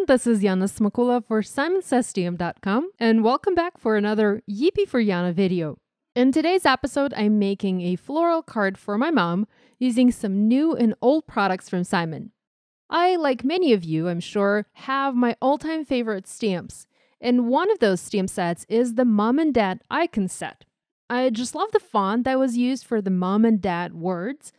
this is Yana Smakula for SimonsSTM.com, and welcome back for another Yippee for Yana video. In today's episode, I'm making a floral card for my mom using some new and old products from Simon. I, like many of you, I'm sure, have my all-time favorite stamps, and one of those stamp sets is the Mom and Dad Icon set. I just love the font that was used for the Mom and Dad words.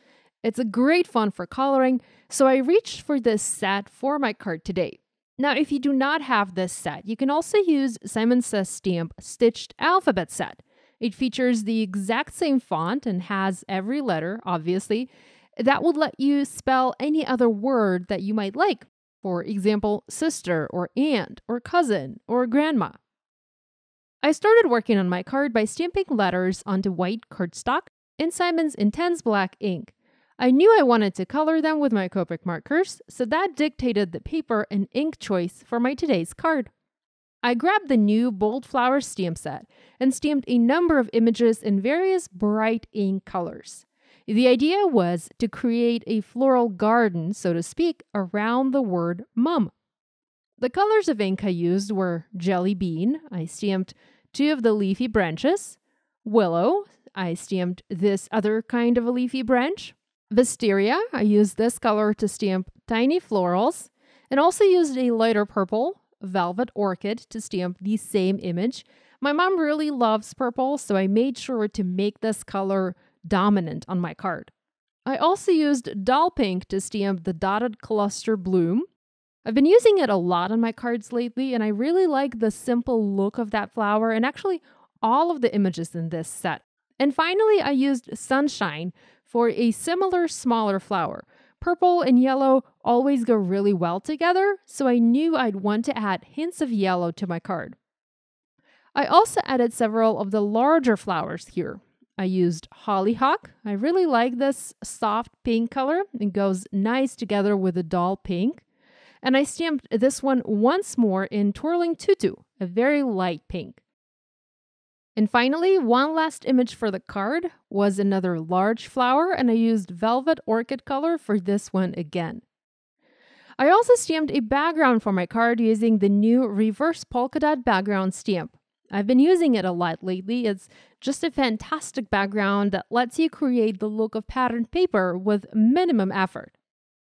It's a great font for coloring, so I reached for this set for my card today. Now, if you do not have this set, you can also use Simon Says Stamp Stitched Alphabet Set. It features the exact same font and has every letter, obviously, that would let you spell any other word that you might like. For example, sister or aunt or cousin or grandma. I started working on my card by stamping letters onto white cardstock in Simon's Intense Black ink. I knew I wanted to color them with my Copic markers, so that dictated the paper and ink choice for my today's card. I grabbed the new Bold Flower stamp set and stamped a number of images in various bright ink colors. The idea was to create a floral garden, so to speak, around the word mom. The colors of ink I used were Jellybean. I stamped 2 of the leafy branches. Willow. I stamped this other kind of a leafy branch. Wisteria, I used this color to stamp tiny florals, and also used a lighter purple, Velvet Orchid, to stamp the same image. My mom really loves purple, so I made sure to make this color dominant on my card. I also used Dull Pink to stamp the dotted cluster bloom. I've been using it a lot on my cards lately, and I really like the simple look of that flower and actually all of the images in this set. And finally, I used Sunshine for a similar, smaller flower. Purple and yellow always go really well together, so I knew I'd want to add hints of yellow to my card. I also added several of the larger flowers here. I used Hollyhock. I really like this soft pink color. It goes nice together with the dull pink. And I stamped this one once more in Twirling Tutu, a very light pink. And finally, one last image for the card was another large flower, and I used Velvet Orchid color for this one again. I also stamped a background for my card using the new reverse polka dot background stamp. I've been using it a lot lately. It's just a fantastic background that lets you create the look of patterned paper with minimum effort.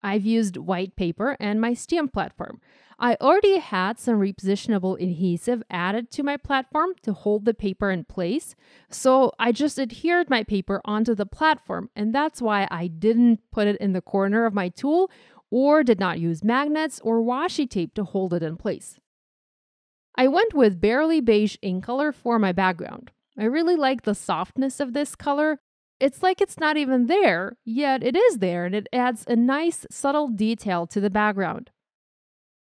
I've used white paper and my stamp platform. I already had some repositionable adhesive added to my platform to hold the paper in place, so I just adhered my paper onto the platform, and that's why I didn't put it in the corner of my tool or did not use magnets or washi tape to hold it in place. I went with Barely Beige ink color for my background. I really like the softness of this color. It's like it's not even there, yet it is there, and it adds a nice subtle detail to the background.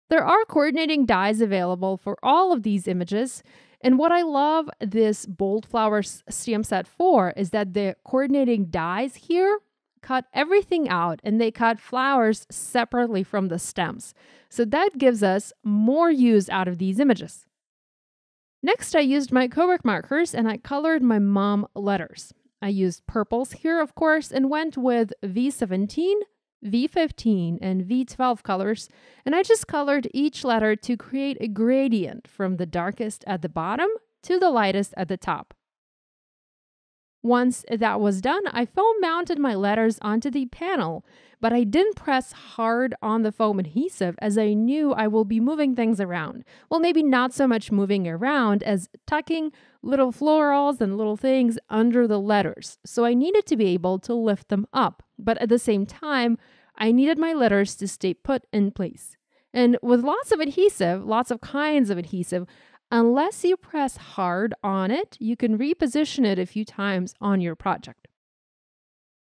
There are coordinating dies available for all of these images, and what I love this Bold Flowers stamp set for is that the coordinating dies here cut everything out, and they cut flowers separately from the stems. So that gives us more use out of these images. Next, I used my Copic markers and I colored my mom letters. I used purples here, of course, and went with V17, V15, and V12 colors, and I just colored each letter to create a gradient from the darkest at the bottom to the lightest at the top. Once that was done, I foam mounted my letters onto the panel, but I didn't press hard on the foam adhesive as I knew I will be moving things around. Well, maybe not so much moving around as tucking little florals and little things under the letters. So I needed to be able to lift them up, but at the same time, I needed my letters to stay put in place. And with lots of adhesive, lots of kinds of adhesive, unless you press hard on it, you can reposition it a few times on your project.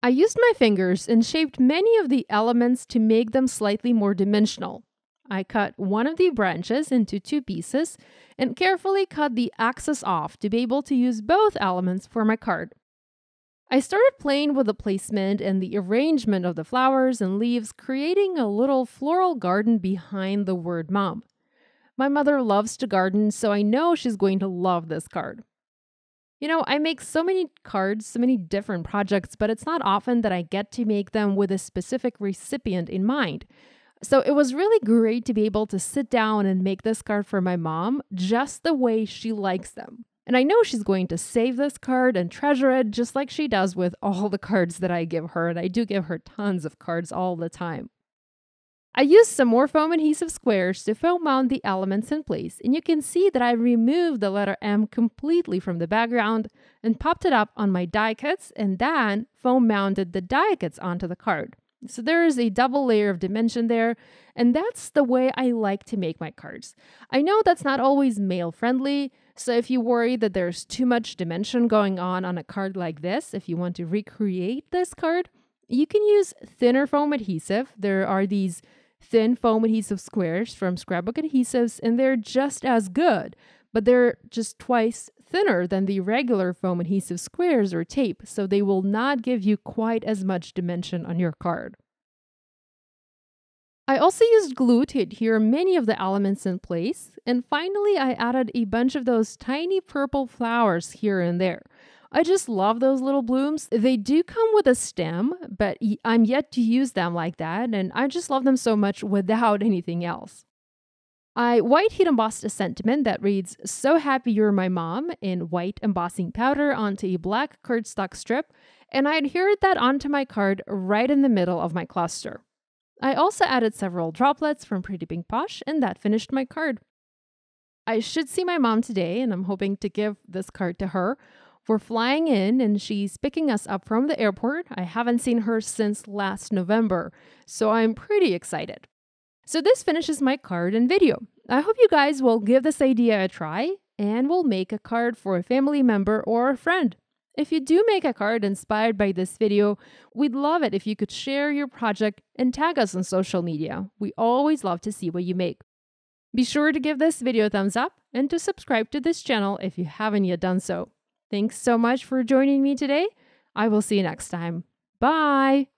I used my fingers and shaped many of the elements to make them slightly more dimensional. I cut one of the branches into 2 pieces and carefully cut the axis off to be able to use both elements for my card. I started playing with the placement and the arrangement of the flowers and leaves, creating a little floral garden behind the word mom. My mother loves to garden, so I know she's going to love this card. You know, I make so many cards, so many different projects, but it's not often that I get to make them with a specific recipient in mind. So it was really great to be able to sit down and make this card for my mom just the way she likes them. And I know she's going to save this card and treasure it just like she does with all the cards that I give her. And I do give her tons of cards all the time. I used some more foam adhesive squares to foam mount the elements in place. And you can see that I removed the letter M completely from the background and popped it up on my die cuts and then foam mounted the die cuts onto the card. So there is a double layer of dimension there, and that's the way I like to make my cards. I know that's not always male friendly, so if you worry that there's too much dimension going on a card like this, if you want to recreate this card, you can use thinner foam adhesive. There are these thin foam adhesive squares from Scrapbook Adhesives, and they're just as good, but they're just twice thinner than the regular foam adhesive squares or tape, so they will not give you quite as much dimension on your card. I also used glue to adhere many of the elements in place, and finally I added a bunch of those tiny purple flowers here and there. I just love those little blooms. They do come with a stem, but I'm yet to use them like that, and I just love them so much without anything else. I white heat embossed a sentiment that reads, "So happy you're my mom," in white embossing powder onto a black cardstock strip, and I adhered that onto my card right in the middle of my cluster. I also added several droplets from Pretty Pink Posh, and that finished my card. I should see my mom today, and I'm hoping to give this card to her. We're flying in, and she's picking us up from the airport. I haven't seen her since last November, so I'm pretty excited. So this finishes my card and video. I hope you guys will give this idea a try and will make a card for a family member or a friend. If you do make a card inspired by this video, we'd love it if you could share your project and tag us on social media. We always love to see what you make. Be sure to give this video a thumbs up and to subscribe to this channel if you haven't yet done so. Thanks so much for joining me today. I will see you next time. Bye!